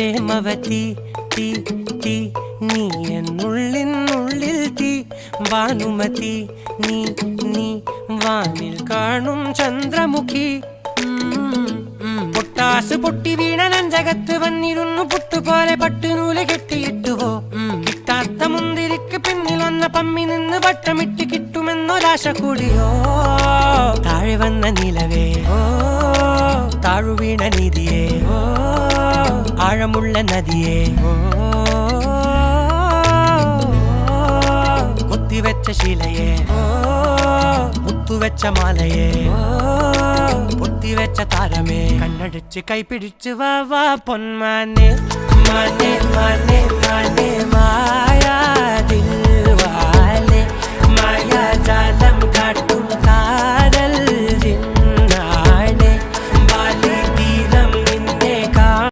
പ്രേമവതി തീ തീ നീ എന്നുള്ളിൽ തീ ഭാനുമതി നീ നീ വാനിൽ കാണും ചന്ദ്രമുഖി പൊട്ടാസ് പൊട്ടി വീണ നെഞ്ചകത്ത് വന്നിരുന്നു പുട്ടുപോലെ പട്ടുനൂല് കെട്ടിയിട്ടുവോ കിട്ടാത്ത മുന്തിരിക്ക് പിന്നിൽ വന്ന പമ്മി നിന്ന് വട്ടമിട്ട് കിട്ടുമെന്നൊരാശ കൂടിയോ താഴെ വന്ന നിലവേ താഴു വീണ നിധിയേ ആഴമുള്ള നദിയേ കൊത്തിവെച്ച ശിലയേ മുത്തുവെച്ച മാലയേ പൊത്തിവെച്ച താരമേ കണ്ണടിച്ച് കൈപിടിച്ച് വാ വാ പൊന്മാനെ മാനെ മാനെ മാനെ മായാ ദിൽവാലെ മായാ ജാലം കാട്ടി